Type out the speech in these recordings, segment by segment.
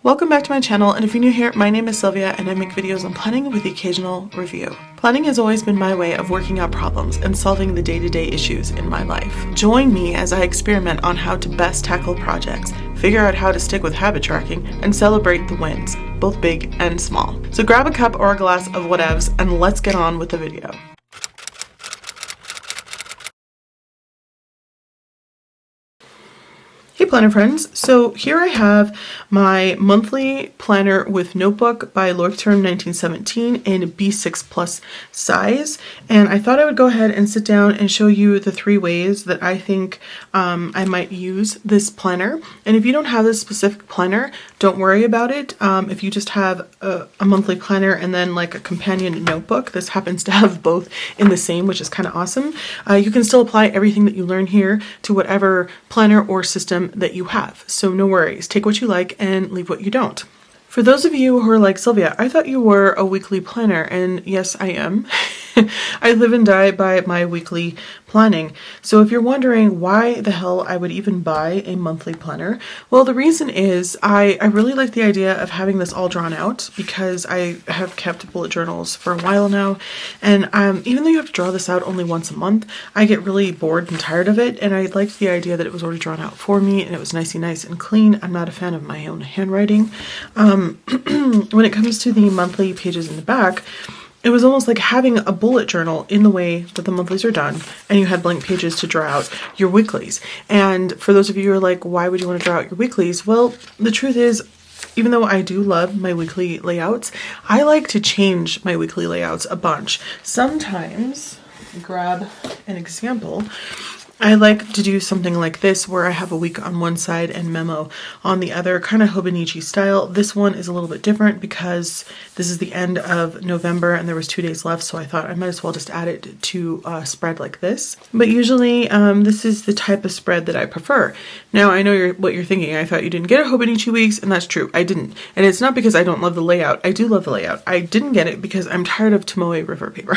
Welcome back to my channel, and if you're new here, my name is Sylvia and I make videos on planning with the occasional review. Planning has always been my way of working out problems and solving the day-to-day issues in my life. Join me as I experiment on how to best tackle projects, figure out how to stick with habit tracking, and celebrate the wins, both big and small. So grab a cup or a glass of whatevs and let's get on with the video. Hey planner friends, so here I have my monthly planner with notebook by Leuchtturm 1917 in B6 plus size, and I thought I would go ahead and sit down and show you the 3 ways that I think I might use this planner. And if you don't have this specific planner, don't worry about it. If you just have a monthly planner and then like a companion notebook, this happens to have both in the same, which is kind of awesome. You can still apply everything that you learn here to whatever planner or system that you have. So no worries, take what you like and leave what you don't. For those of you who are like, Sylvia, I thought you were a weekly planner, and yes, I am. I live and die by my weekly planning. So if you're wondering why the hell I would even buy a monthly planner, well, the reason is I really like the idea of having this all drawn out, because I have kept bullet journals for a while now, and even though you have to draw this out only once a month, I get really bored and tired of it, and I liked the idea that it was already drawn out for me and it was nice and clean. I'm not a fan of my own handwriting. When it comes to the monthly pages in the back, it was almost like having a bullet journal in the way that the monthlies are done, and you had blank pages to draw out your weeklies. And for those of you who are like, why would you want to draw out your weeklies? Well, the truth is, even though I do love my weekly layouts, I like to change my weekly layouts a bunch. Sometimes, grab an example, I like to do something like this where I have a week on one side and memo on the other, kind of Hobonichi style. This one is a little bit different because this is the end of November and there was 2 days left, so I thought I might as well just add it to a spread like this. But usually this is the type of spread that I prefer. Now I know what you're thinking. I thought you didn't get a Hobonichi weeks, and that's true. I didn't. And it's not because I don't love the layout. I do love the layout. I didn't get it because I'm tired of Tomoe River paper.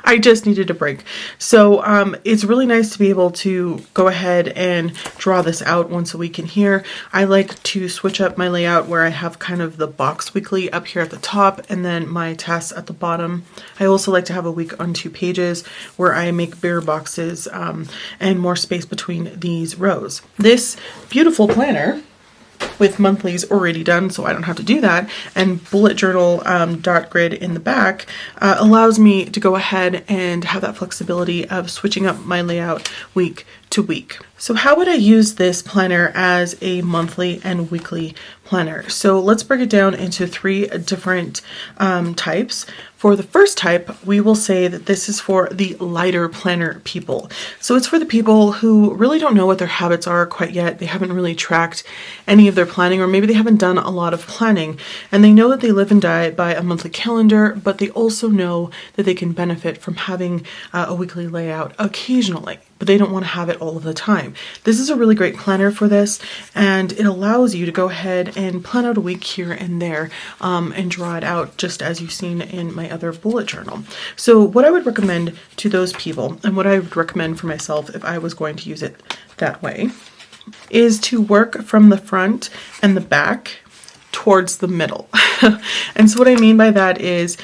I just needed a break. So it's really nice to be able to go ahead and draw this out once a week in here. I like to switch up my layout where I have kind of the box weekly up here at the top and then my tasks at the bottom. I also like to have a week on 2 pages where I make bigger boxes and more space between these rows. This beautiful planner with monthlies already done, so I don't have to do that, and bullet journal dot grid in the back allows me to go ahead and have that flexibility of switching up my layout week to week. So how would I use this planner as a monthly and weekly planner? So let's break it down into 3 different types. For the first type, we will say that this is for the lighter planner people. So it's for the people who really don't know what their habits are quite yet. They haven't really tracked any of their planning, or maybe they haven't done a lot of planning, and they know that they live and die by a monthly calendar, but they also know that they can benefit from having a weekly layout occasionally, but they don't want to have it all of the time. This is a really great planner for this, and it allows you to go ahead and plan out a week here and there and draw it out just as you've seen in my other bullet journal. So what I would recommend to those people, and what I would recommend for myself if I was going to use it that way, is to work from the front and the back towards the middle. And so what I mean by that is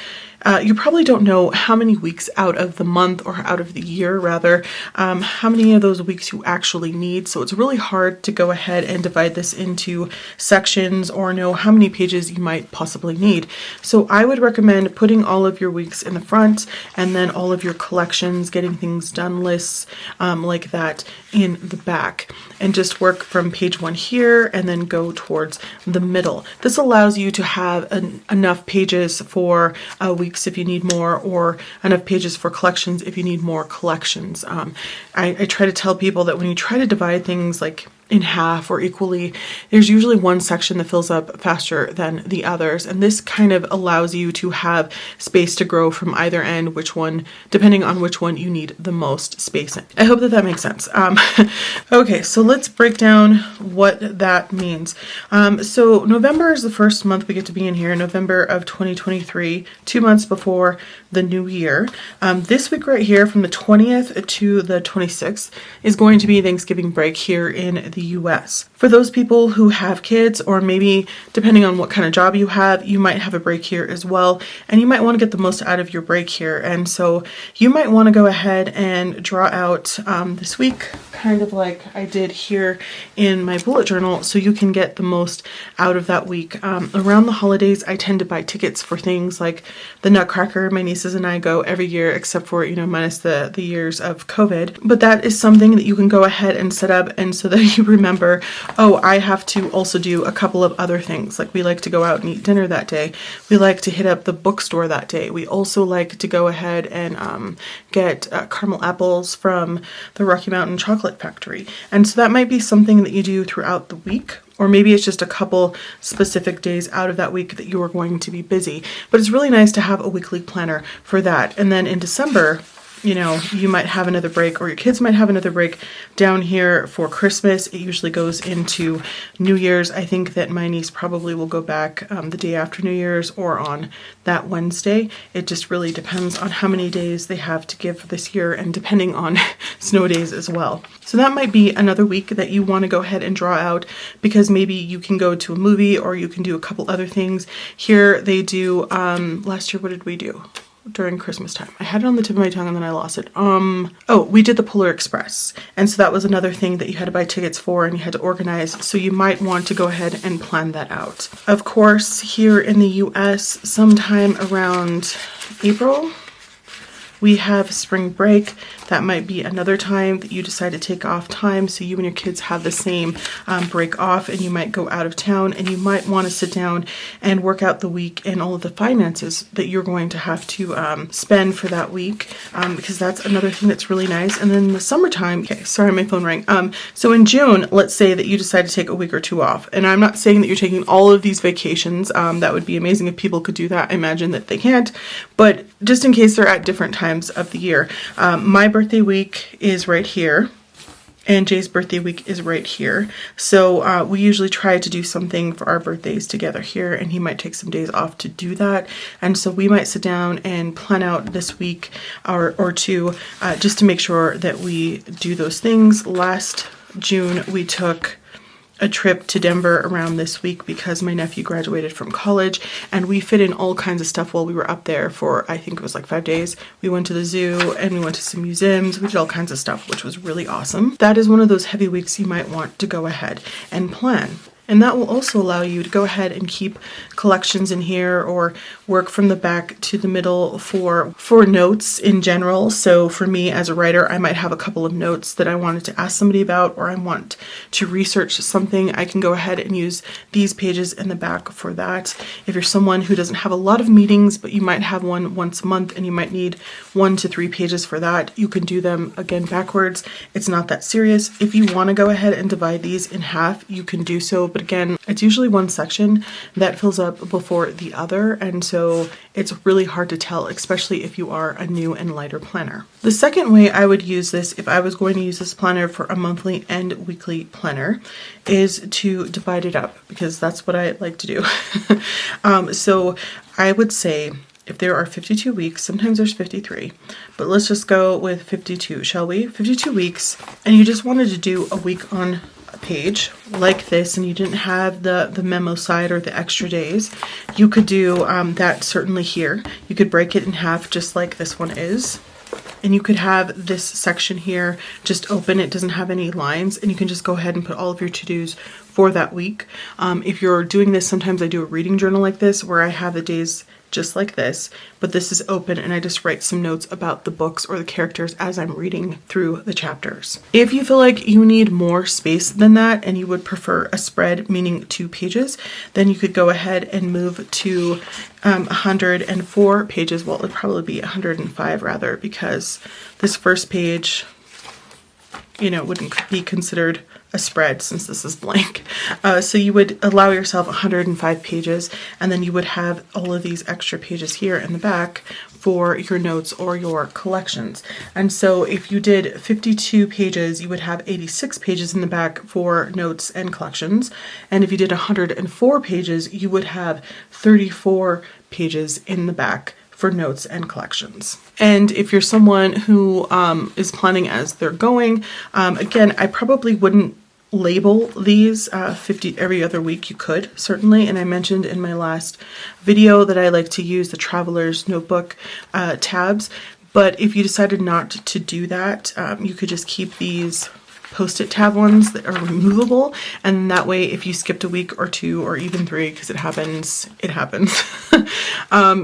you probably don't know how many weeks out of the month, or out of the year rather, how many of those weeks you actually need. So it's really hard to go ahead and divide this into sections or know how many pages you might possibly need. So I would recommend putting all of your weeks in the front, and then all of your collections, getting things done lists like that in the back, and just work from page 1 here and then go towards the middle. This allows you to have enough pages for weeks if you need more, or enough pages for collections if you need more collections. I try to tell people that when you try to divide things like in half or equally, there's usually one section that fills up faster than the others, and this kind of allows you to have space to grow from either end, depending on which one you need the most space in. I hope that makes sense. Okay, so let's break down what that means. So November is the first month we get to be in here, November of 2023, 2 months before the new year. This week right here, from the 20th to the 26th, is going to be Thanksgiving break here in the US. For For those people who have kids, or maybe depending on what kind of job you have, you might have a break here as well, and you might want to get the most out of your break here. And so you might want to go ahead and draw out this week, kind of like I did here in my bullet journal, so you can get the most out of that week. Around the holidays, I tend to buy tickets for things like the Nutcracker. My nieces and I go every year, except for, minus the years of COVID. But that is something that you can go ahead and set up, and so that you remember, oh, I have to also do a couple of other things. Like we like to go out and eat dinner that day. We like to hit up the bookstore that day. We also like to go ahead and get caramel apples from the Rocky Mountain Chocolate Factory. And so that might be something that you do throughout the week, or maybe it's just a couple specific days out of that week that you are going to be busy. But it's really nice to have a weekly planner for that. And then in December, you might have another break, or your kids might have another break down here for Christmas. It usually goes into New Year's. I think that my niece probably will go back the day after New Year's or on that Wednesday. It just really depends on how many days they have to give this year, and depending on snow days as well. So that might be another week that you want to go ahead and draw out, because maybe you can go to a movie, or you can do a couple other things. Here they do, last year, what did we do during Christmas time? I had it on the tip of my tongue and then I lost it. Oh, we did the Polar Express. And so that was another thing that you had to buy tickets for and you had to organize. So you might want to go ahead and plan that out. Of course, here in the US, sometime around April, we have spring break. That might be another time that you decide to take off time, so you and your kids have the same break off, and you might go out of town, and you might want to sit down and work out the week and all of the finances that you're going to have to spend for that week, because that's another thing that's really nice. And then in the summertime, okay, sorry, my phone rang. So in June, let's say that you decide to take a week or two off, and I'm not saying that you're taking all of these vacations. That would be amazing if people could do that. I imagine that they can't, but just in case they're at different times of the year. My birthday week is right here, and Jay's birthday week is right here. So we usually try to do something for our birthdays together here, and he might take some days off to do that. And so we might sit down and plan out this week or two just to make sure that we do those things. Last June, we took a trip to Denver around this week because my nephew graduated from college, and we fit in all kinds of stuff while we were up there for, I think it was like 5 days. We went to the zoo and we went to some museums. We did all kinds of stuff, which was really awesome. That is one of those heavy weeks you might want to go ahead and plan. And that will also allow you to go ahead and keep collections in here, or work from the back to the middle for notes in general. So for me as a writer, I might have a couple of notes that I wanted to ask somebody about, or I want to research something. I can go ahead and use these pages in the back for that. If you're someone who doesn't have a lot of meetings, but you might have one once a month and you might need 1 to 3 pages for that, you can do them again backwards. It's not that serious. If you want to go ahead and divide these in half, you can do so. But again, it's usually one section that fills up before the other, and so it's really hard to tell, especially if you are a new and lighter planner. The second way I would use this, if I was going to use this planner for a monthly and weekly planner, is to divide it up, because that's what I like to do. So I would say, if there are 52 weeks, sometimes there's 53, but let's just go with 52, shall we? 52 weeks, and you just wanted to do a week on a page like this, and you didn't have the memo side or the extra days, you could do that certainly here. You could break it in half just like this one is. And you could have this section here just open. It doesn't have any lines, and you can just go ahead and put all of your to-dos for that week. If you're doing this, sometimes I do a reading journal like this where I have the days just like this, but this is open and I just write some notes about the books or the characters as I'm reading through the chapters. If you feel like you need more space than that and you would prefer a spread, meaning 2 pages, then you could go ahead and move to 104 pages. Well, it would probably be 105 rather, because this first page, wouldn't be considered a spread since this is blank. So you would allow yourself 105 pages, and then you would have all of these extra pages here in the back for your notes or your collections. And so if you did 52 pages, you would have 86 pages in the back for notes and collections. And if you did 104 pages, you would have 34 pages in the back for notes and collections. And if you're someone who is planning as they're going, again, I probably wouldn't label these 50 every other week, you could certainly. And I mentioned in my last video that I like to use the Traveler's Notebook tabs. But if you decided not to do that, you could just keep these Post-it tab ones that are removable, and that way if you skipped a week or two or even 3, because it happens,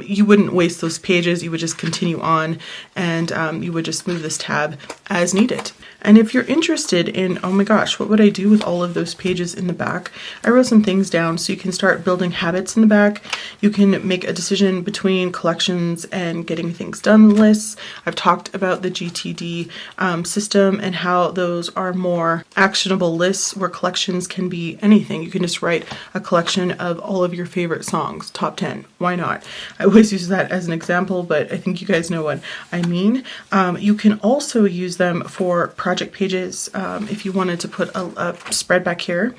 you wouldn't waste those pages. You would just continue on, and you would just move this tab as needed. And if you're interested in, oh my gosh, what would I do with all of those pages in the back? I wrote some things down so you can start building habits in the back. You can make a decision between collections and getting things done lists. I've talked about the GTD system and how those are more actionable lists where collections can be anything. You can just write a collection of all of your favorite songs, top 10. Why not? I always use that as an example, but I think you guys know what I mean. You can also use them for project pages if you wanted to put a spread back here,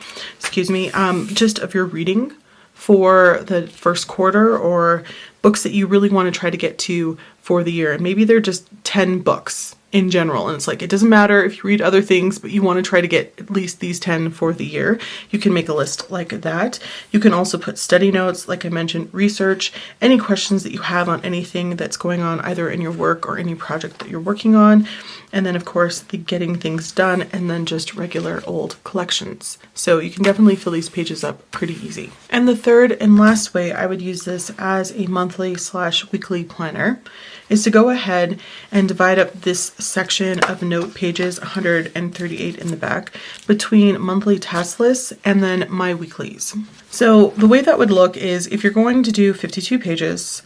just of your reading for the first quarter, or books that you really want to try to get to for the year. And maybe they're just 10 books in general, and it's like, it doesn't matter if you read other things, but you want to try to get at least these 10 for the year. You can make a list like that. You can also put study notes, like I mentioned, research, any questions that you have on anything that's going on either in your work or any project that you're working on. And then of course the getting things done, and then just regular old collections. So you can definitely fill these pages up pretty easy. And the third and last way I would use this as a monthly/weekly planner is to go ahead and divide up this section of note pages, 138 in the back, between monthly task lists and then my weeklies. So the way that would look is, if you're going to do 52 pages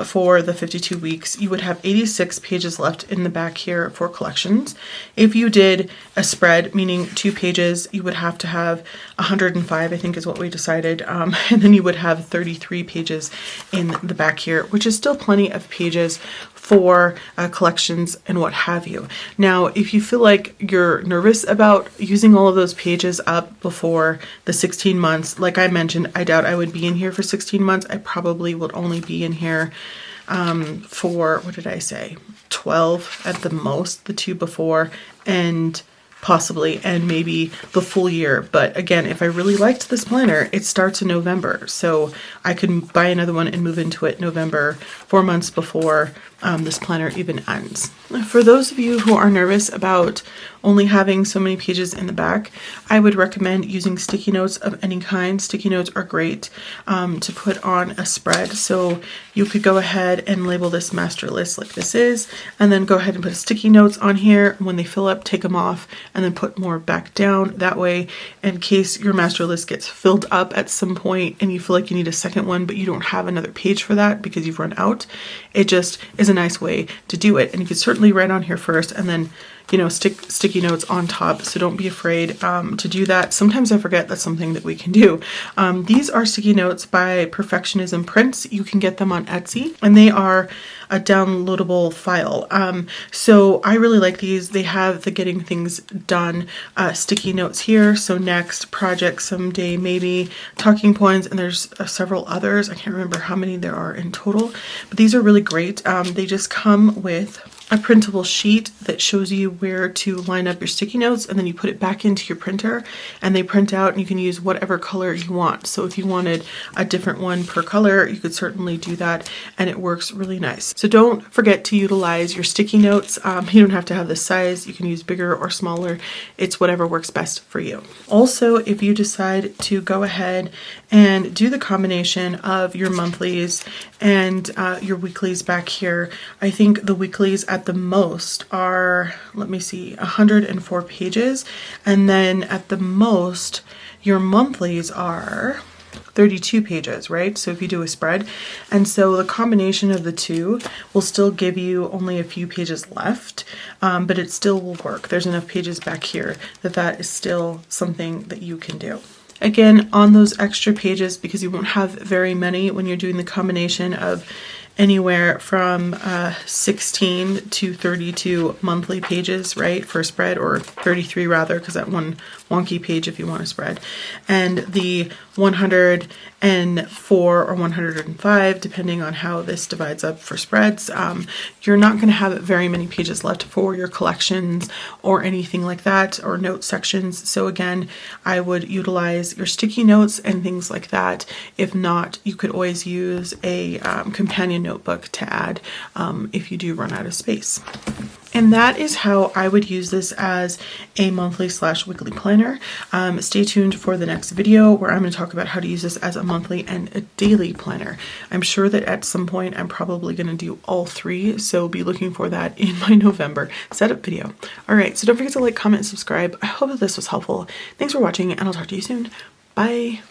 for the 52 weeks, you would have 86 pages left in the back here for collections. If you did a spread, meaning 2 pages, you would have to have 105, I think is what we decided. And then you would have 33 pages in the back here, which is still plenty of pages for collections and what have you. Now, if you feel like you're nervous about using all of those pages up before the 16 months, like I mentioned, I doubt I would be in here for 16 months. I probably would only be in here for, what did I say, 12 at the most, the 2 before, and possibly, and maybe the full year. But again, if I really liked this planner, it starts in November, so I could buy another one and move into it November, 4 months before this planner even ends. For those of you who are nervous about only having so many pages in the back, I would recommend using sticky notes of any kind. Sticky notes are great to put on a spread. So you could go ahead and label this master list like this is, and then go ahead and put sticky notes on here. When they fill up, take them off and then put more back down. That way, in case your master list gets filled up at some point and you feel like you need a second one, but you don't have another page for that because you've run out, it just is a nice way to do it. And you could certainly write on here first and then, you know, stick sticky notes on top. So don't be afraid to do that. Sometimes I forget that's something that we can do. These are sticky notes by Perfectionism Prints. You can get them on Etsy, and they are a downloadable file. So I really like these. They have the getting things done sticky notes here. So next, project, someday, maybe, talking points, and there's several others. I can't remember how many there are in total, but these are really great. They just come with a printable sheet that shows you where to line up your sticky notes, and then you put it back into your printer and they print out, and you can use whatever color you want. So if you wanted a different one per color, you could certainly do that, and it works really nice. So don't forget to utilize your sticky notes. You don't have to have this size. You can use bigger or smaller. It's whatever works best for you. Also, if you decide to go ahead and do the combination of your monthlies and your weeklies back here, I think the weeklies at the most are, let me see, 104 pages, and then at the most your monthlies are 32 pages, right? So if you do a spread, and so the combination of the two will still give you only a few pages left, but it still will work. There's enough pages back here that is still something that you can do. Again, on those extra pages, because you won't have very many when you're doing the combination of anywhere from 16 to 32 monthly pages, right, for a spread, or 33 rather, because that one wonky page if you want a spread. And the 104 or 105, depending on how this divides up for spreads, you're not going to have very many pages left for your collections or anything like that, or note sections. So again, I would utilize your sticky notes and things like that. If not, you could always use a companion notebook to add if you do run out of space. And that is how I would use this as a monthly/weekly planner. Stay tuned for the next video where I'm going to talk about how to use this as a monthly and a daily planner. I'm sure that at some point I'm probably going to do all three, so be looking for that in my November setup video. All right, so don't forget to like, comment, and subscribe. I hope that this was helpful. Thanks for watching, and I'll talk to you soon. Bye.